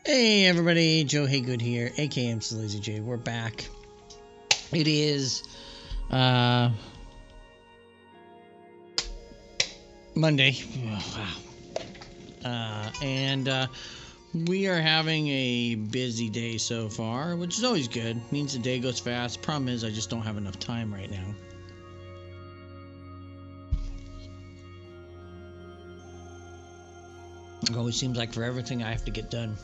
Hey everybody, Joe Haygood here, aka mclazyj. We're back. It is Monday. Oh, wow. And we are having a busy day so far, which is always good. Means the day goes fast. Problem is I just don't have enough time right now. It always seems like for everything I have to get done.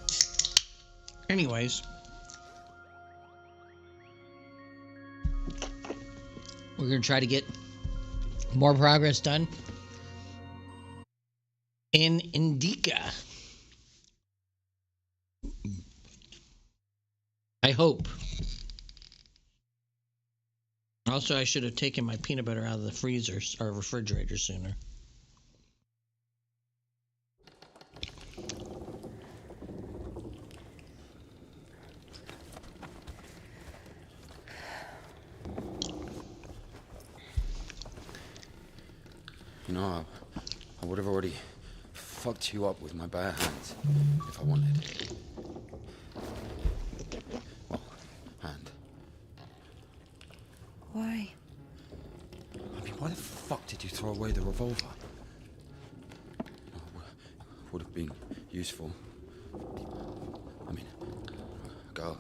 Anyways, we're going to try to get more progress done in Indika. I hope. Also, I should have taken my peanut butter out of the freezer or refrigerator sooner. You know, I would have already fucked you up with my bare hands if I wanted. Well, hand. Why? I mean, why the fuck did you throw away the revolver? Would have been useful. I mean, a girl.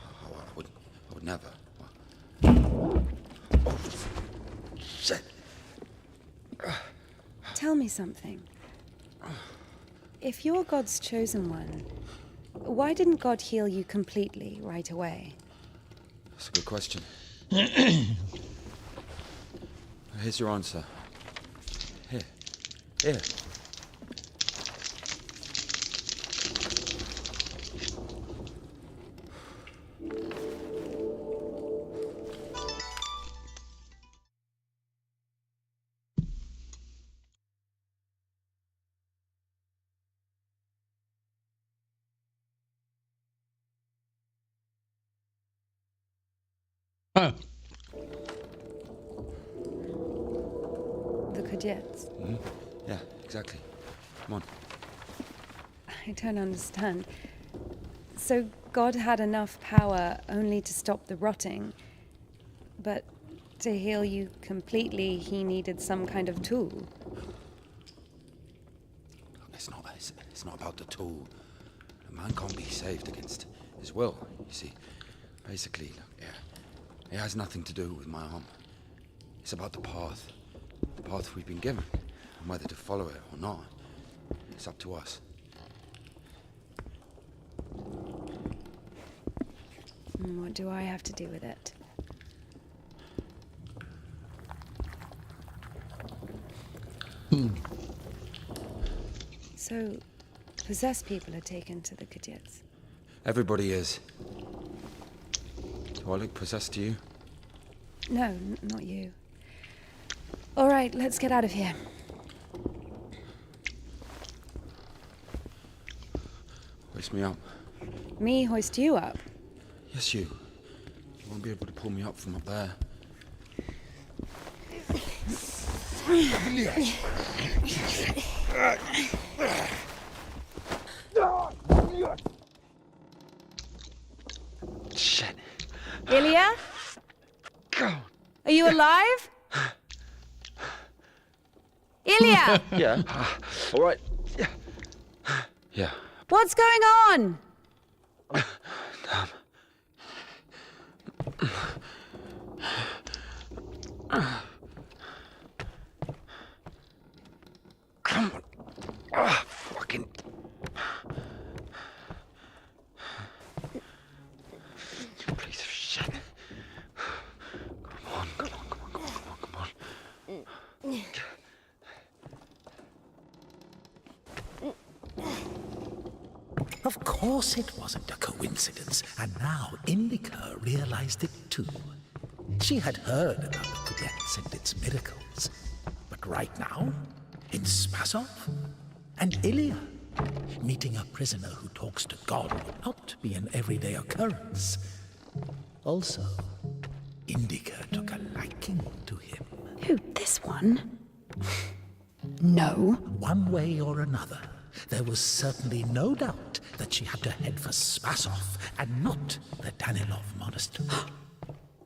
I would never. Oh, shit. Tell me something. If you're God's chosen one, why didn't God heal you completely right away? That's a good question. Here's your answer. Here. Huh. The Kudets. Mm-hmm. Yeah, exactly. Come on. I don't understand. So God had enough power only to stop the rotting, but to heal you completely, he needed some kind of tool. It's not about the tool. A man can't be saved against his will, you see. Basically, it has nothing to do with my arm. It's about the path we've been given, and whether to follow it or not, it's up to us. What do I have to do with it? So, possessed people are taken to the Kudets. Everybody is. Do I look possessed to you? No, not you. All right, let's get out of here. Hoist me up. Me hoist you up? Yes, you. You won't be able to pull me up from up there. Shit. Ilya? God. Are you alive? Ilya! Yeah. All right. Yeah. Yeah. What's going on? Damn. Come on. Fucking. You piece of shit. Come on. Of course it wasn't a coincidence, and now Indika realized it too. She had heard about the Kudets and its miracles, but right now, in Spasov, and Ilya, meeting a prisoner who talks to God would not be an everyday occurrence. Also, Indika took a liking to him. Who, this one? No. One way or another, there was certainly no doubt that she had to head for Spasov and not the Danilov Monastery.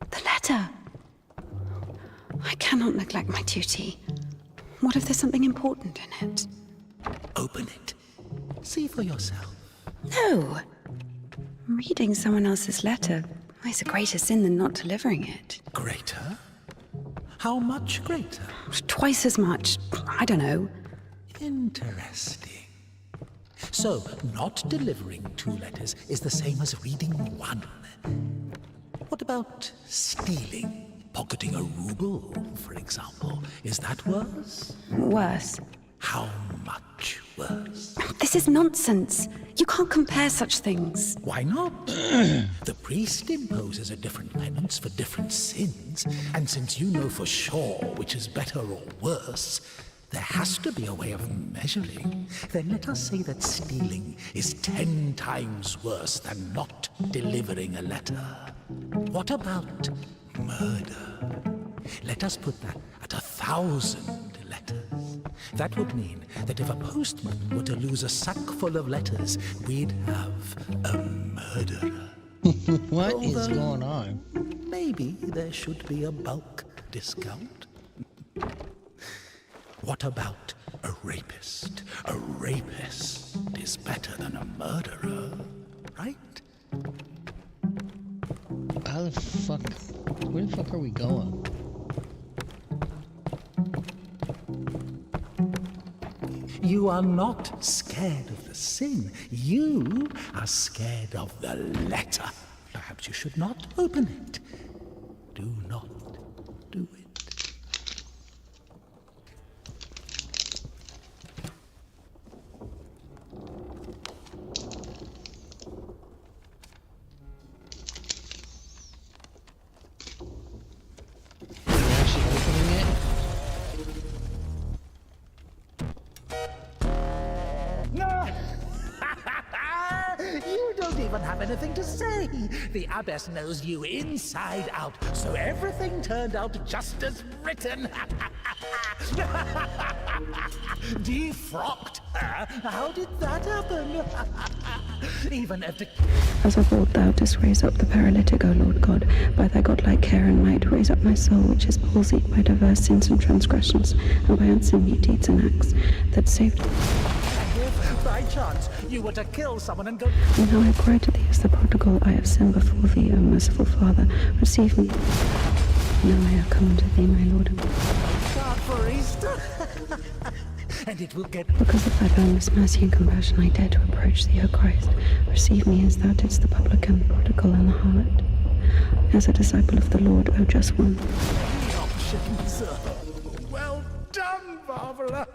The letter! I cannot neglect my duty. What if there's something important in it? Open it. See for yourself. No! Reading someone else's letter is a greater sin than not delivering it. Greater? How much greater? Twice as much. I don't know. Interesting. So, not delivering 2 letters is the same as reading 1. What about stealing? Pocketing a ruble, for example. Is that worse? Worse. How much worse? This is nonsense. You can't compare such things. Why not? The priest imposes a different penance for different sins, and since you know for sure which is better or worse, there has to be a way of measuring. Then let us say that stealing is 10 times worse than not delivering a letter. What about murder? Let us put that at 1,000 letters. That would mean that if a postman were to lose a sack full of letters, we'd have a murderer. What is going on? Maybe there should be a bulk discount. What about a rapist? A rapist is better than a murderer, right? How the fuck? Where the fuck are we going? You are not scared of the sin. You are scared of the letter. Perhaps you should not open it. Do not do it. We're actually opening it? You don't even have anything to say. The abbess knows you inside out, so everything turned out just as written. Defrocked her? How did that happen? Even if the... As of old thou didst raise up the paralytic, O Lord God, by thy godlike care and might raise up my soul, which is palsied by diverse sins and transgressions, and by unseemly deeds and acts, that saved... If, by chance, you were to kill someone and go... And now I cry to thee as the prodigal, I have sinned before thee, O merciful Father, receive me. Now I have come unto thee, my Lord and God. God for Easter. And it will get... Because of thy boundless mercy and compassion, I dare to approach thee, O Christ. Receive me as thou didst the publican, the prodigal, and the harlot. As a disciple of the Lord, O just one. Many options. Well done, Barbara.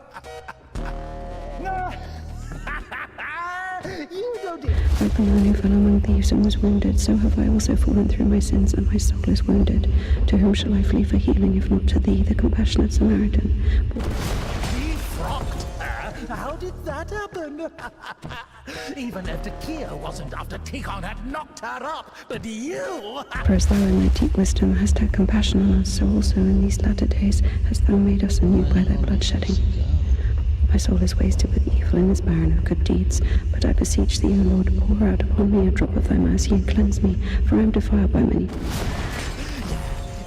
You don't even... Like the man who fell among thieves and was wounded, so have I also fallen through my sins, and my soul is wounded. To whom shall I flee for healing, if not to thee, the compassionate Samaritan? Defrocked her? How did that happen? Even if Evdokia wasn't after Tikhon had knocked her up, but you... For as thou in thy deep wisdom hast had compassion on us, so also in these latter days hast thou made us anew by thy bloodshedding. My soul is wasted with evil and is barren of good deeds, but I beseech thee, O Lord, pour out upon me a drop of thy mercy and cleanse me, for I am defiled by many.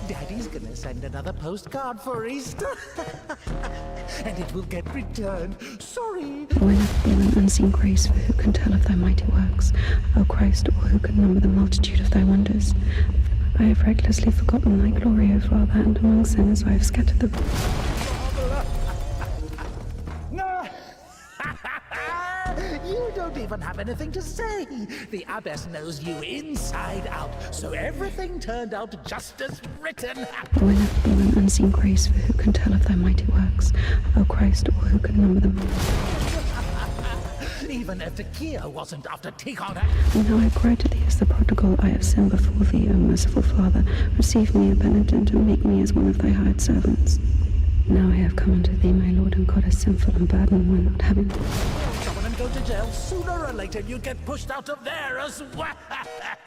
Daddy's gonna send another postcard for Easter. And it will get returned. Sorry. O ineffable and unseen grace, for who can tell of thy mighty works? O Christ, or who can number the multitude of thy wonders? I have recklessly forgotten thy glory, O Father, and among sinners I have scattered the... You don't even have anything to say. The abbess knows you inside out, so everything turned out just as written. O ineffable and unseen grace, for who can tell of thy mighty works? O Christ, or who can number them? Even if Evdokia wasn't after Tikhon. And now I cry to thee as the prodigal, I have sinned before thee, O merciful Father. Receive me a penitent and make me as one of thy hired servants. Now I have come unto thee, my Lord and God, as sinful and burdened one, not having... Someone and go to jail. Sooner or later you get pushed out of there as well.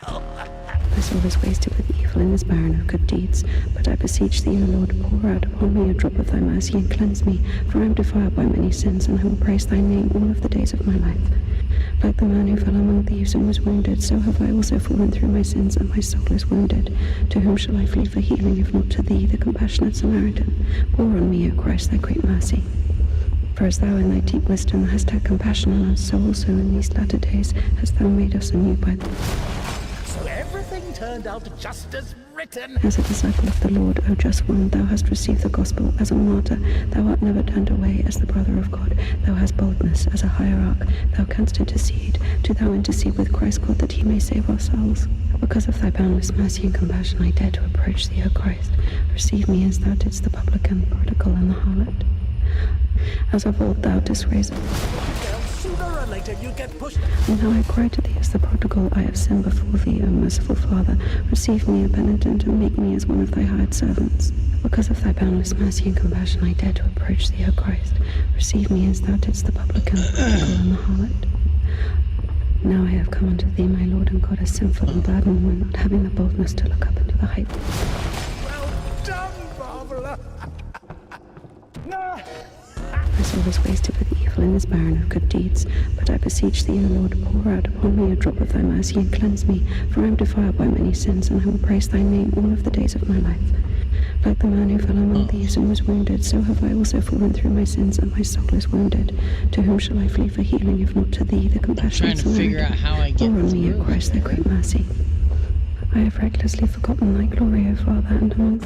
I My soul is wasted with evil and is barren of good deeds. But I beseech thee, O Lord, pour out upon me a drop of thy mercy and cleanse me, for I am defiled by many sins, and I will praise thy name all of the days of my life. Like the man who fell among thieves and was wounded, so have I also fallen through my sins, and my soul is wounded. To whom shall I flee for healing, if not to thee, the compassionate Samaritan? Pour on me, O Christ, thy great mercy. For as thou in thy deep wisdom hast had compassion on us, so also in these latter days hast thou made us anew by thy... So everything turned out just as written. As a disciple of the Lord, O just one, thou hast received the gospel as a martyr. Thou art never turned away as the brother of God. Thou hast boldness as a hierarch. Thou canst intercede. Do thou intercede with Christ God, that he may save our souls. Because of thy boundless mercy and compassion, I dare to approach thee, O Christ. Receive me as thou didst the publican, the prodigal, and the harlot. As of old thou didst raise up. Sooner or later you get pushed. And now I cry to thee as the prodigal, I have sinned before thee, O merciful Father. Receive me, a penitent, and make me as one of thy hired servants. Because of thy boundless mercy and compassion, I dare to approach thee, O Christ. Receive me as thou didst the publican, the prodigal, and the harlot. Now I have come unto thee, my Lord and God, as sinful and burdened one, not having the boldness to look up into the height. Well done, Barbara. No. My soul is wasted with evil and is barren of good deeds. But I beseech thee, O Lord, pour out upon me a drop of thy mercy and cleanse me, for I am defiled by many sins, and I will praise thy name all of the days of my life. Like the man who fell among thieves and was wounded, so have I also fallen through my sins, and my soul is wounded. To whom shall I flee for healing, if not to thee, the compassionate Trying to figure out how I get Pour on me, O Christ, thy great mercy. I have recklessly forgotten thy glory, O Father, and among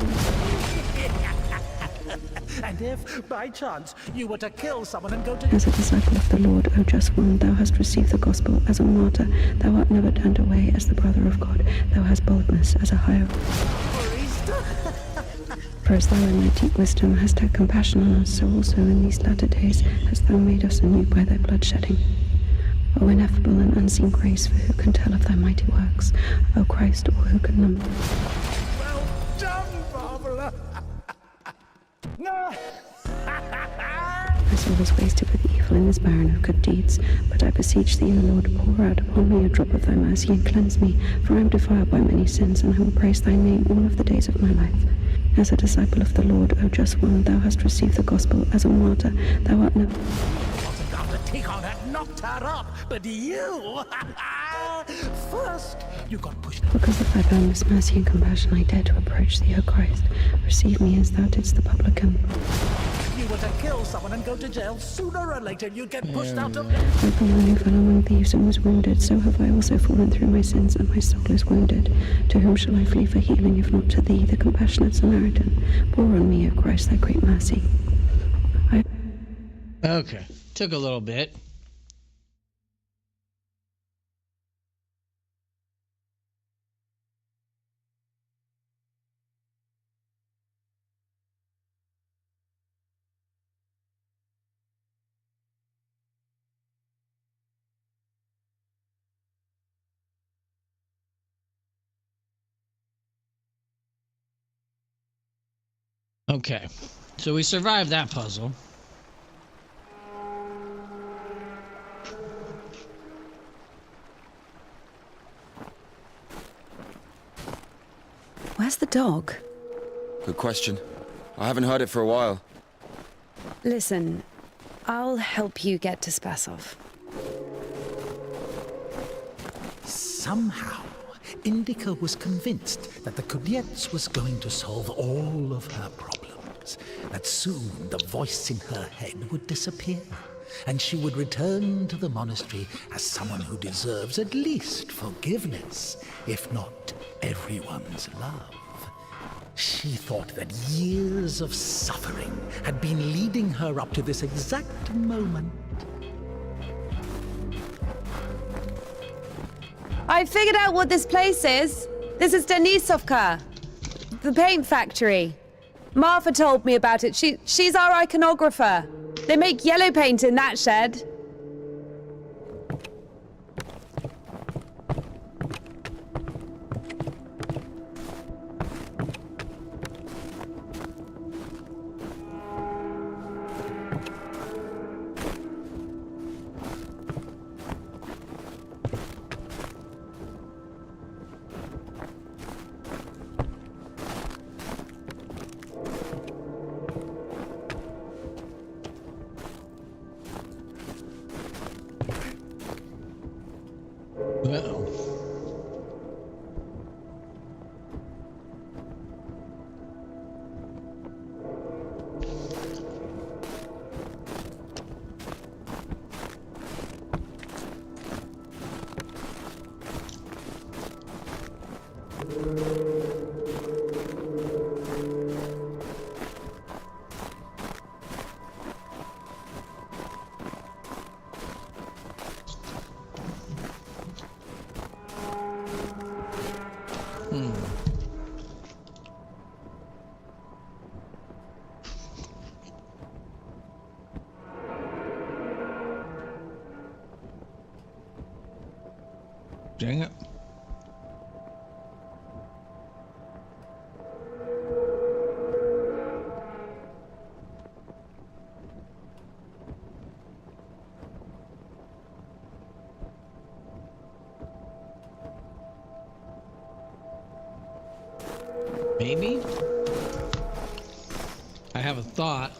And if, by chance, you were to kill someone and go to... As a disciple of the Lord, O just one, thou hast received the gospel as a martyr. Thou art never turned away as the brother of God. Thou hast boldness as a higher... For as thou in thy deep wisdom hast had compassion on us, so also in these latter days hast thou made us anew by thy blood shedding. O ineffable and unseen grace, for who can tell of thy mighty works? O Christ, or who can number... Well done, Barbara. No. My soul is wasted with evil and is barren of good deeds. But I beseech thee, O Lord, pour out upon me a drop of thy mercy and cleanse me, for I am defiled by many sins, and I will praise thy name all of the days of my life. As a disciple of the Lord, O just one, thou hast received the gospel as a martyr. Thou art never... Wasn't down to take on and knocked her up, but you... First, you got pushed... Because of thy boundless mercy and compassion, I dare to approach thee, O Christ. Receive me as thou didst the publican. You were to kill someone and go to jail, sooner or later you'd get pushed out of... Like the man who fell among thieves and was wounded, so have I also fallen through my sins, and my soul is wounded. To whom shall I flee for healing, if not to thee, the compassionate Samaritan? Pour on me, O Christ, thy great mercy. Okay. Took a little bit. Okay, so we survived that puzzle. Where's the dog? Good question. I haven't heard it for a while. Listen, I'll help you get to Spasov. Somehow, Indika was convinced that the Kudets was going to solve all of her problems, that soon the voice in her head would disappear, and she would return to the monastery as someone who deserves at least forgiveness, if not everyone's love. She thought that years of suffering had been leading her up to this exact moment. I figured out what this place is. This is Denisovka, the paint factory. Martha told me about it. She's our iconographer. They make yellow paint in that shed. Dang it. Maybe? I have a thought.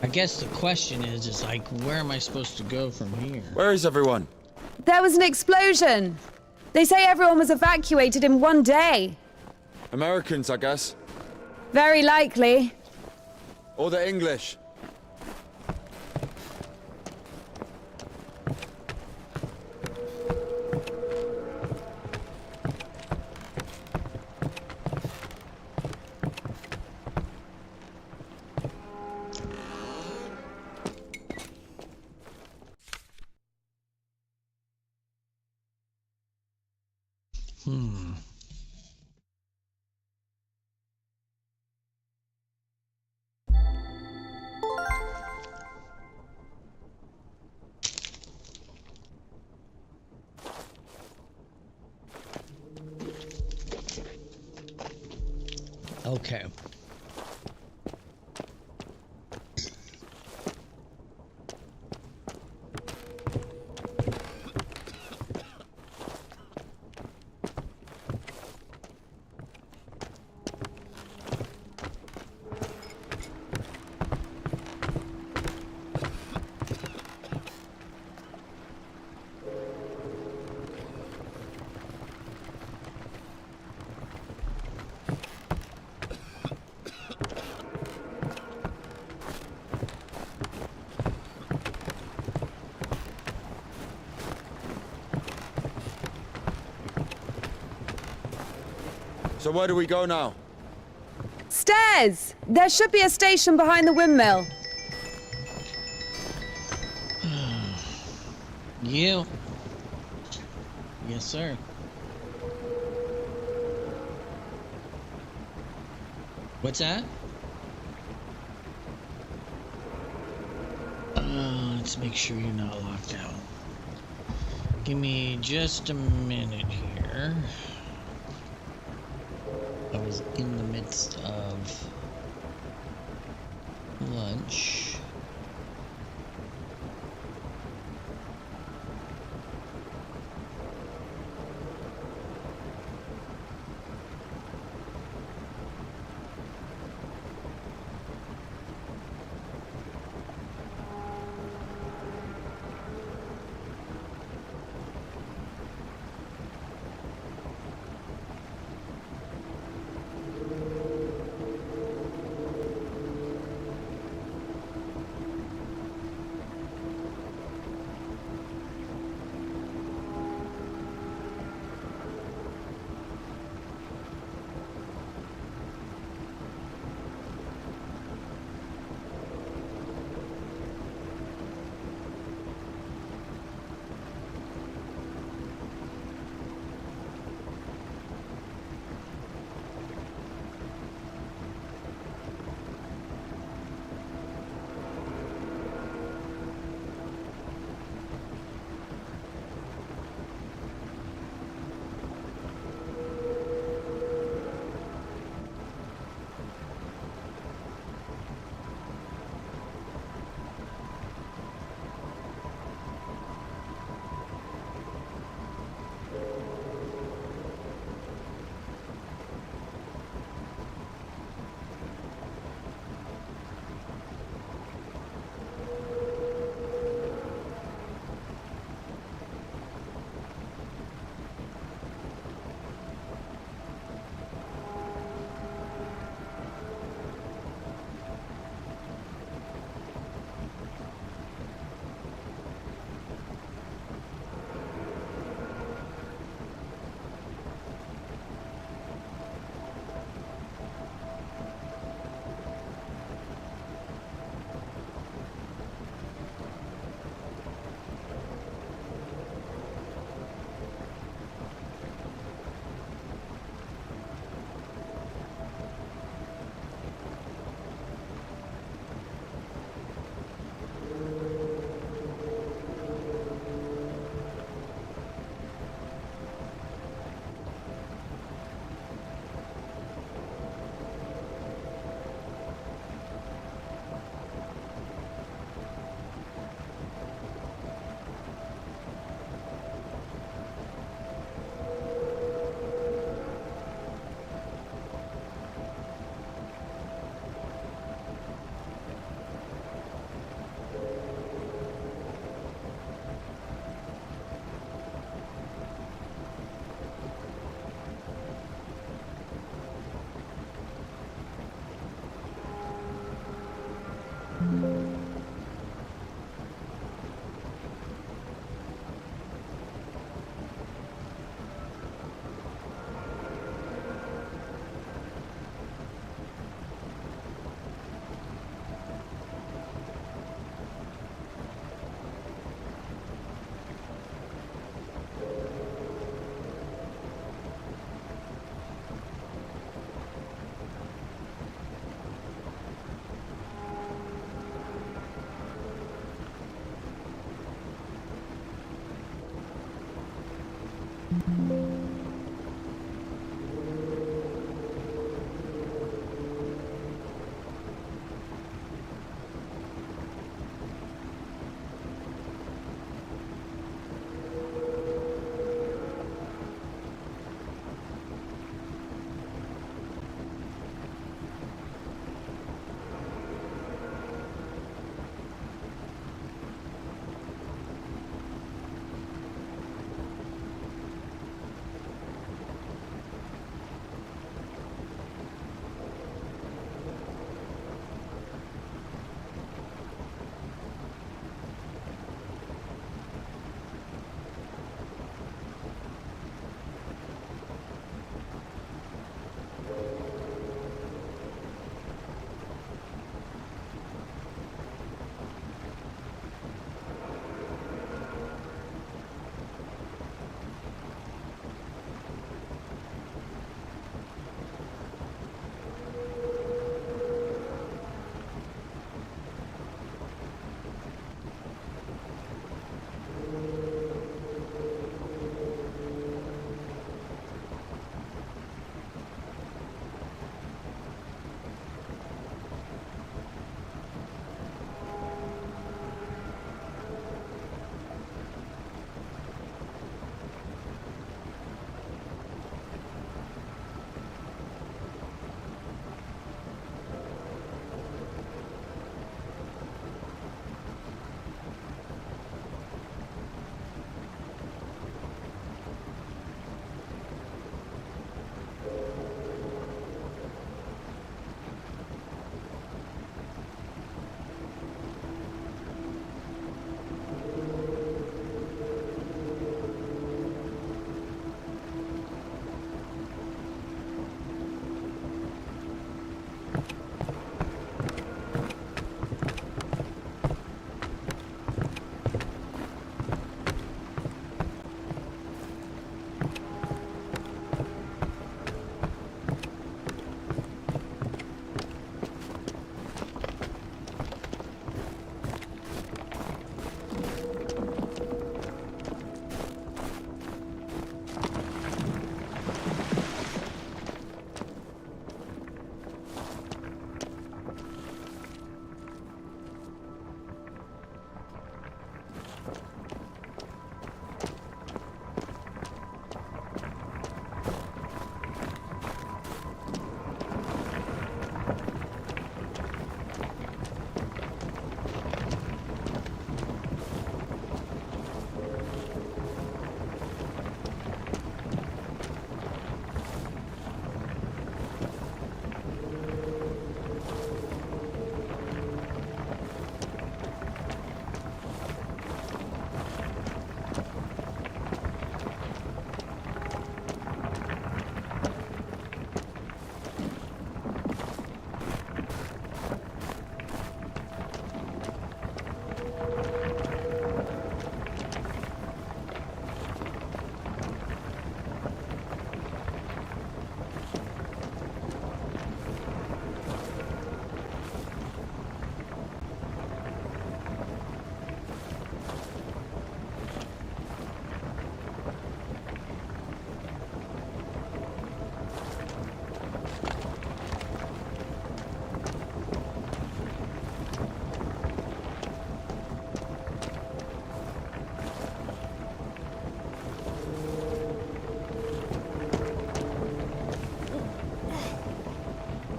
I guess the question is like, where am I supposed to go from here? Where is everyone? There was an explosion. They say everyone was evacuated in one day. Americans, I guess. Very likely. Or the English. Okay. So where do we go now? Stairs! There should be a station behind the windmill. You. Yes, sir. What's that? Let's make sure you're not locked out. Give me just a minute here. I was in the midst of lunch.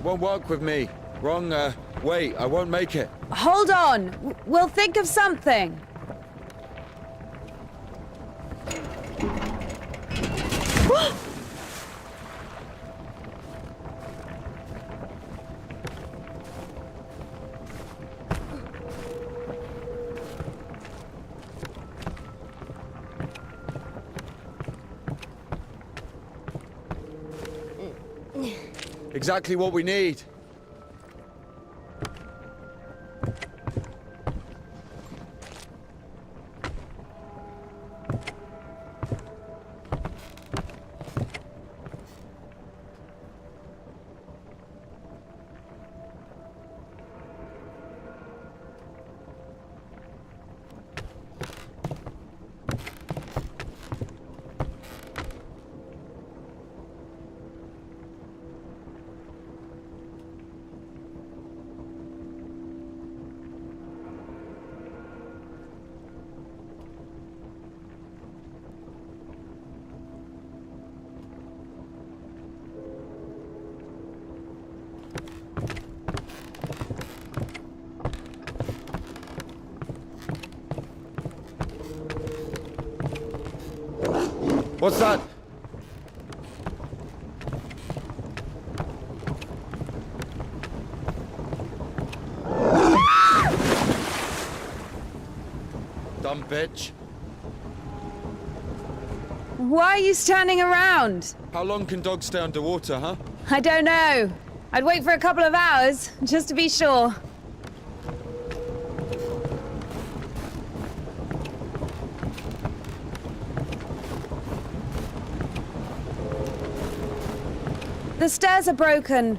Won't work with me. Wrong, way. I won't make it. Hold on. We'll think of something. Exactly what we need. What's that? Dumb bitch. Why are you standing around? How long can dogs stay underwater, huh? I don't know. I'd wait for a couple of hours, just to be sure. The stairs are broken.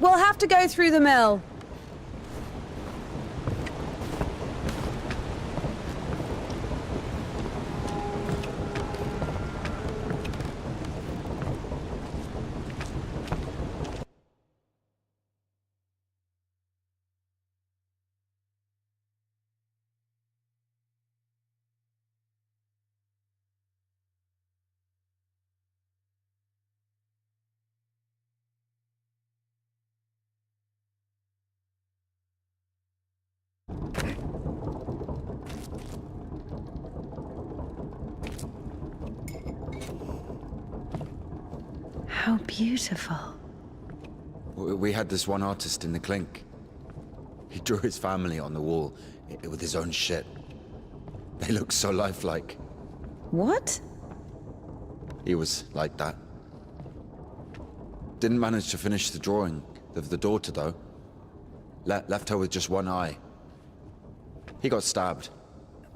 We'll have to go through the mill. How beautiful. We had this one artist in the clink. He drew his family on the wall with his own shit. They look so lifelike. What? He was like that. Didn't manage to finish the drawing of the daughter, though. Left her with just one eye. He got stabbed.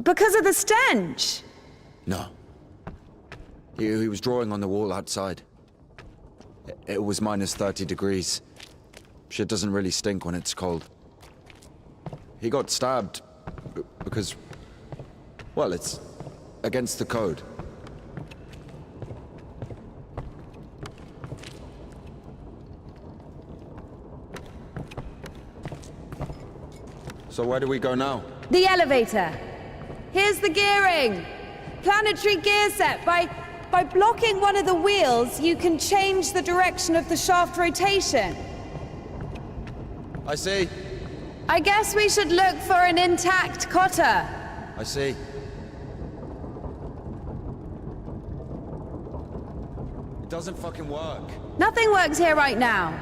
Because of the stench? No. He was drawing on the wall outside. It was minus 30 degrees. Shit doesn't really stink when it's cold. He got stabbed because, well, it's against the code. So where do we go now? The elevator. Here's the gearing. Planetary gear set. By blocking one of the wheels, you can change the direction of the shaft rotation. I see. I guess we should look for an intact cotter. I see. It doesn't fucking work. Nothing works here right now.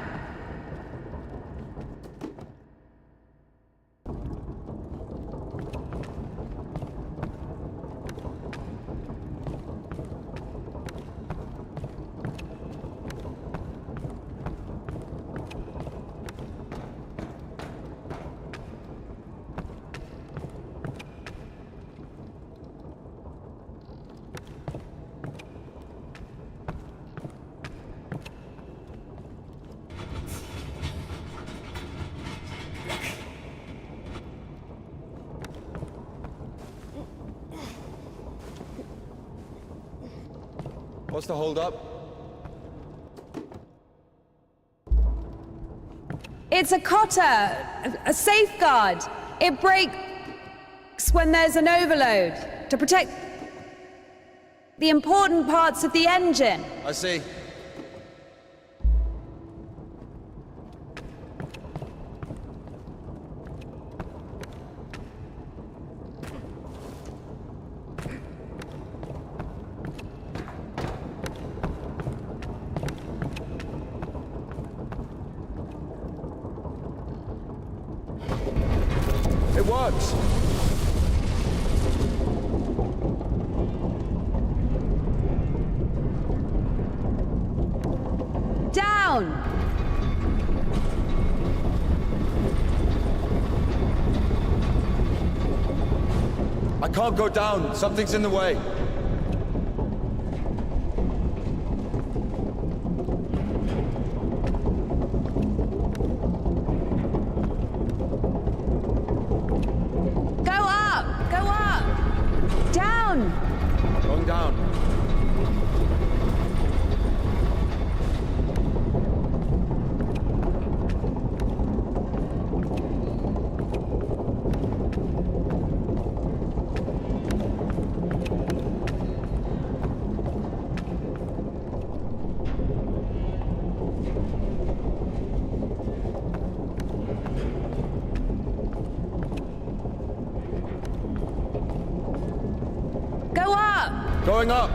What's the hold up? It's a cotter, a safeguard. It breaks when there's an overload to protect the important parts of the engine. I see. It works! Down! I can't go down. Something's in the way. Going down. Go up! Going up.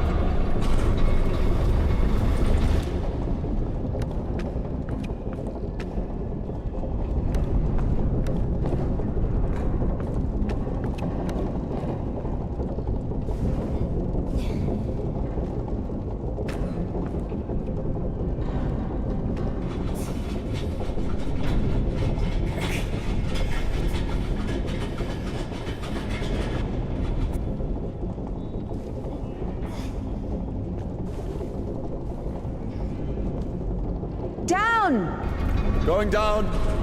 down! Going down.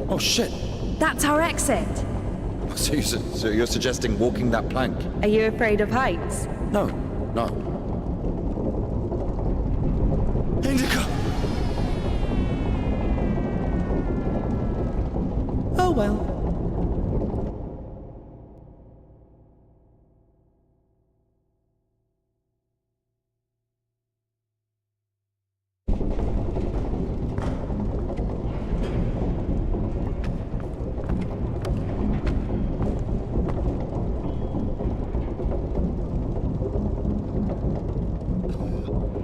Oh shit! That's our exit. So you're suggesting walking that plank? Are you afraid of heights? No, no. Indika! Oh well.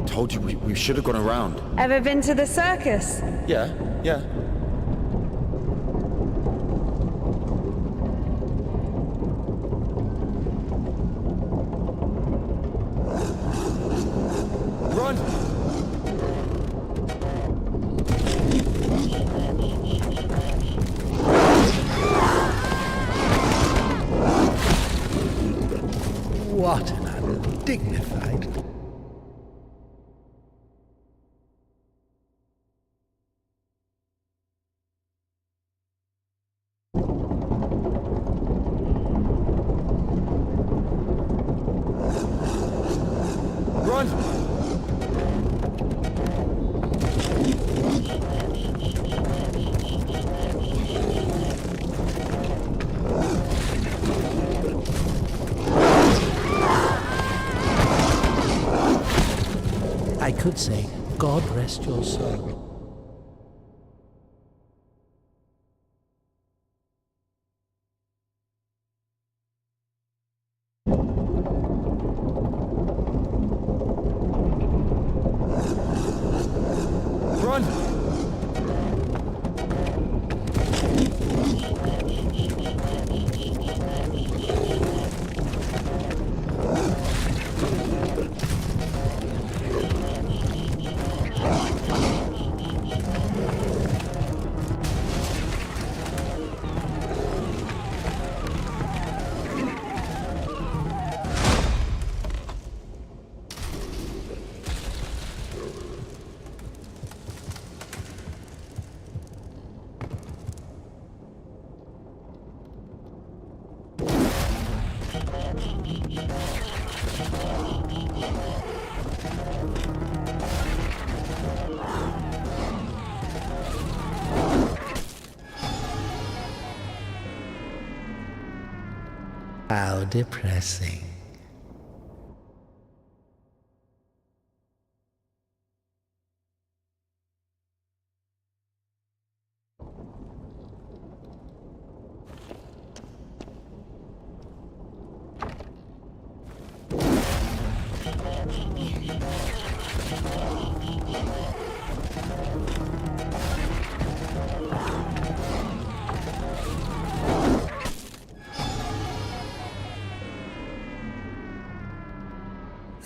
Told you we should have gone around. Ever been to the circus? Yeah, yeah. Run! What an undignified... Run! I could say, God rest your soul. Run! How depressing.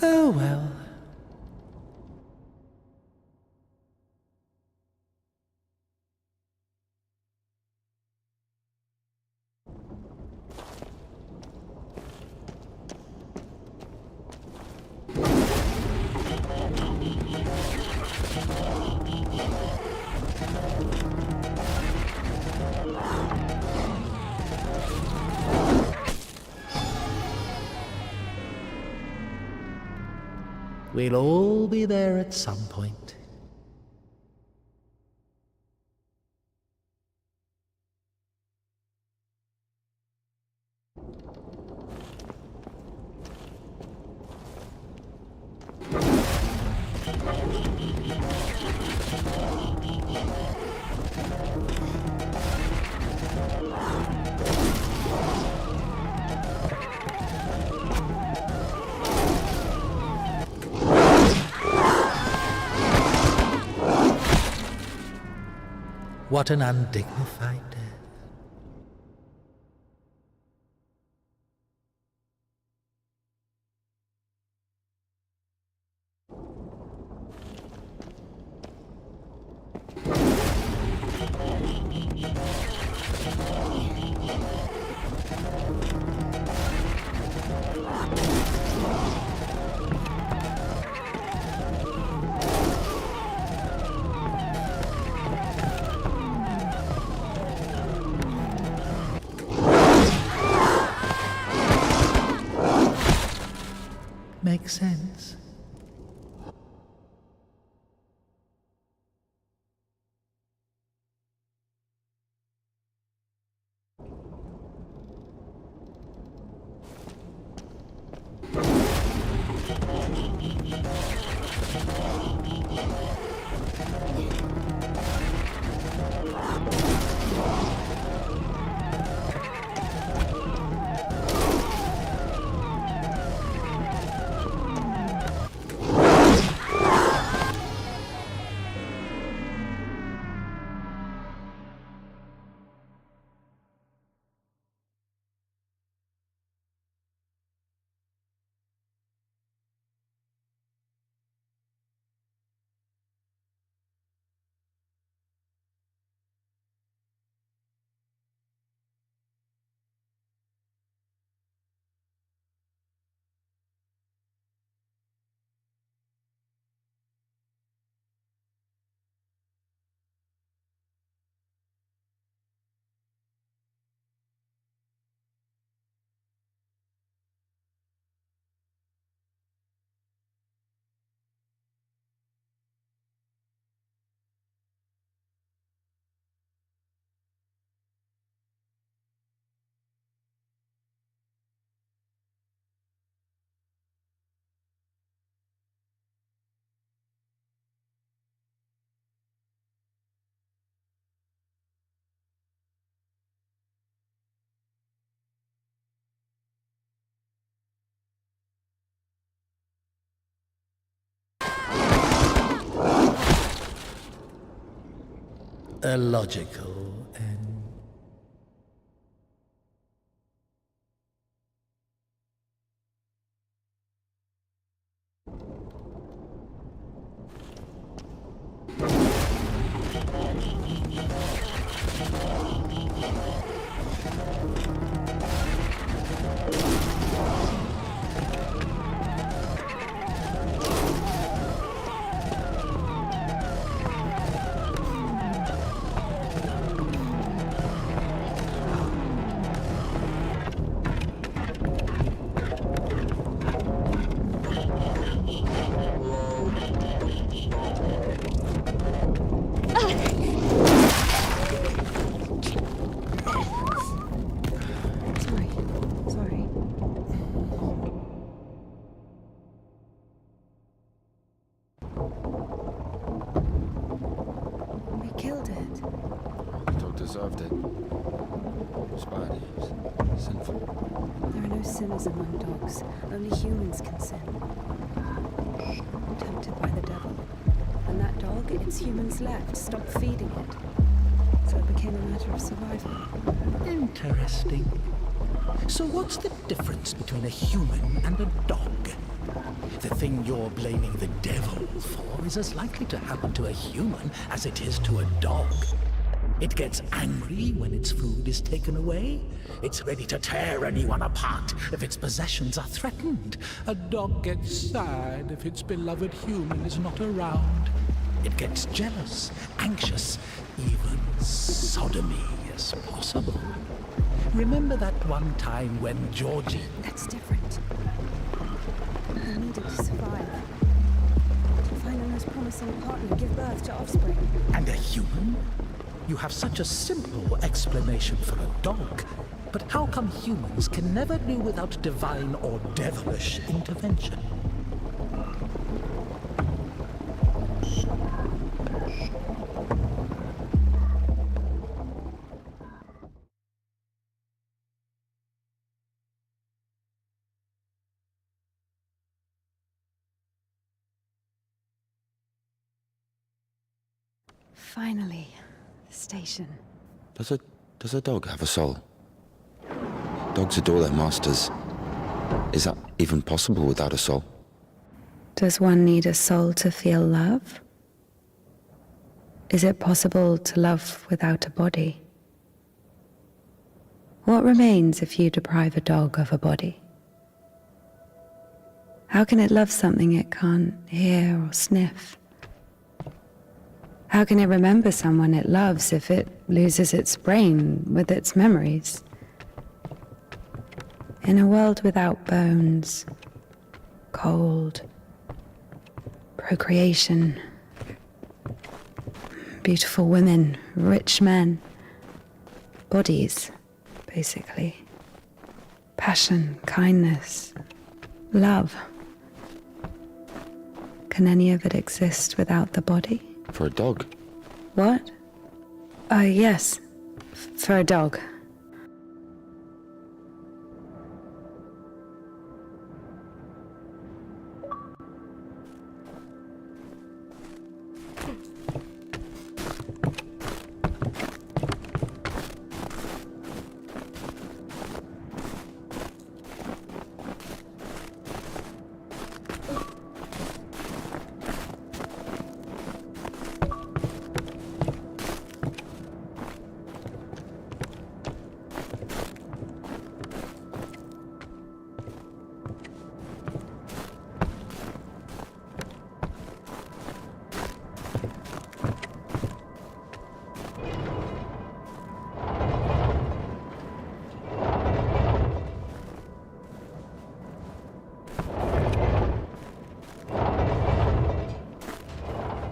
Oh well. We'll all be there at some point. What an undignified death. Makes sense. A logical end. Sorry. We killed it. The dog deserved it. It was bad. It was sinful. There are no sinners among dogs. Only humans can sin. Tempted by the devil. And that dog, its humans left, stopped feeding it. So it became a matter of survival. Interesting. So what's the difference between a human and a dog? The thing you're blaming the devil for is as likely to happen to a human as it is to a dog. It gets angry when its food is taken away. It's ready to tear anyone apart if its possessions are threatened. A dog gets sad if its beloved human is not around. It gets jealous, anxious, even sodomy is possible. Remember that one time when Georgie... That's different. I needed to survive. To find the most promising partner, give birth to offspring. And a human? You have such a simple explanation for a dog. But how come humans can never do without divine or devilish intervention? Finally, Station. Does a dog have a soul? Dogs adore their masters. Is that even possible without a soul? Does one need a soul to feel love? Is it possible to love without a body? What remains if you deprive a dog of a body? How can it love something it can't hear or sniff? How can it remember someone it loves if it loses its brain with its memories? In a world without bones, cold, procreation, beautiful women, rich men, bodies, basically. Passion, kindness, love. Can any of it exist without the body? For a dog? What? Yes. For a dog.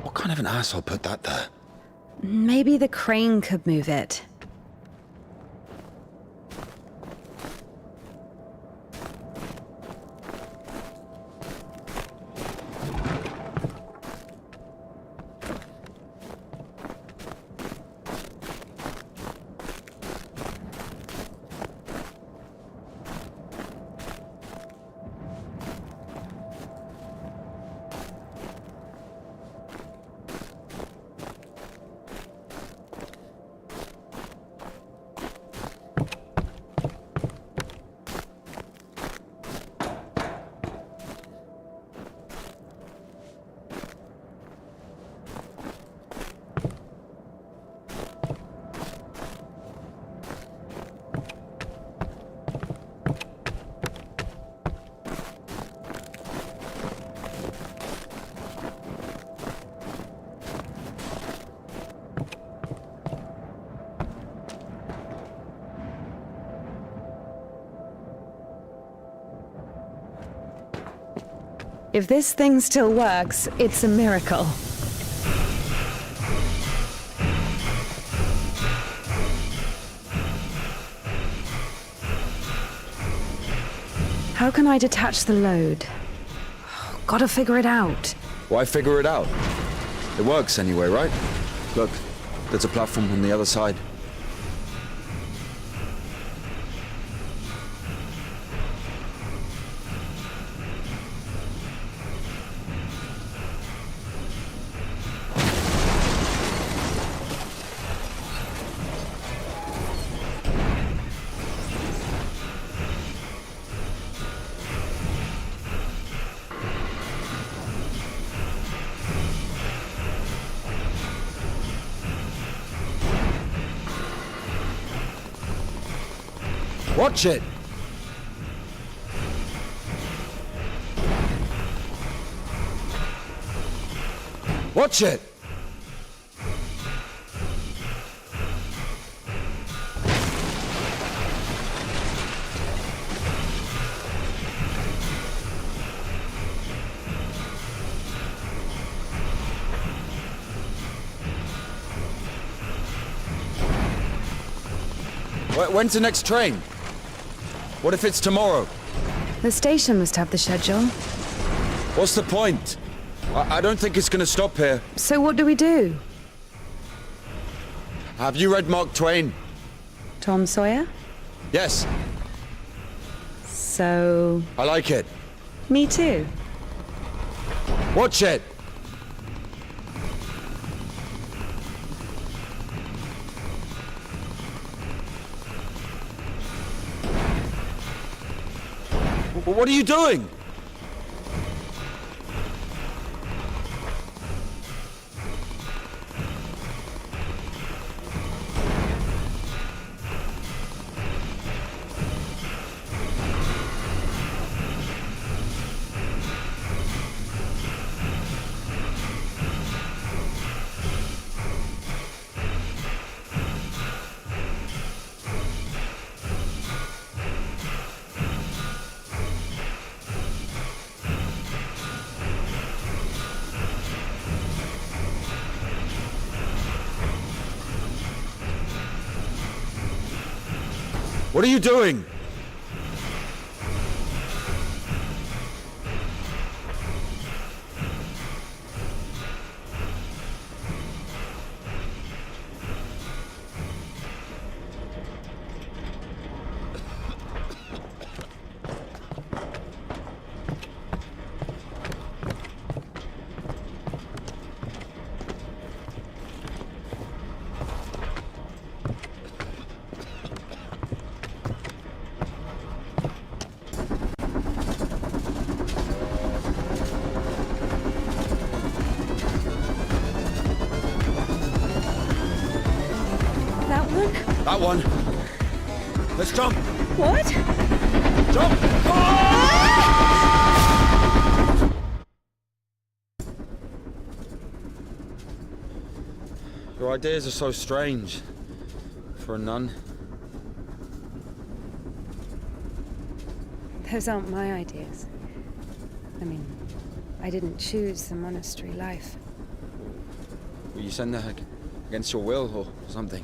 What kind of an asshole put that there? Maybe the crane could move it. If this thing still works, it's a miracle. How can I detach the load? Gotta figure it out. Why figure it out? It works anyway, right? Look, there's a platform on the other side. Watch it! Watch it! When's the next train? What if it's tomorrow? The station must have the schedule. What's the point? I don't think it's gonna stop here. So what do we do? Have you read Mark Twain? Tom Sawyer? Yes. So... I like it. me too. Watch it! Well, what are you doing? What are you doing? That one? That one. Let's jump. What? Jump! Your ideas are so strange for a nun. Those aren't my ideas. I mean, I didn't choose the monastery life. Were you sent there against your will or something?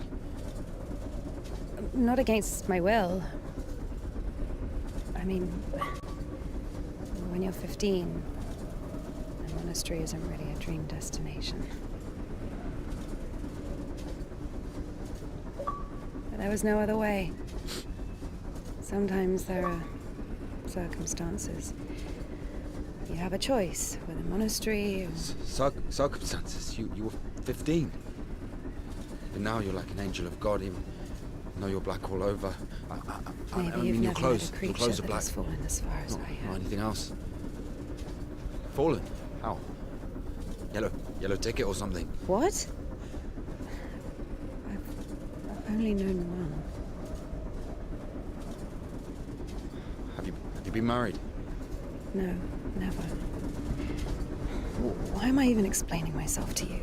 Not against my will. I mean, when you're 15, a monastery isn't really a dream destination. But there was no other way. Sometimes there are circumstances. You have a choice with a monastery or... Circumstances? You were 15. And now you're like an angel of God, even though you're black all over. I Maybe mean, you've your never clothes, met a your creature clothes are that black. has fallen as far as I Not have. anything else. Fallen? How? Yellow ticket or something? What? I've only known one. Have you been married? No, never. Why am I even explaining myself to you?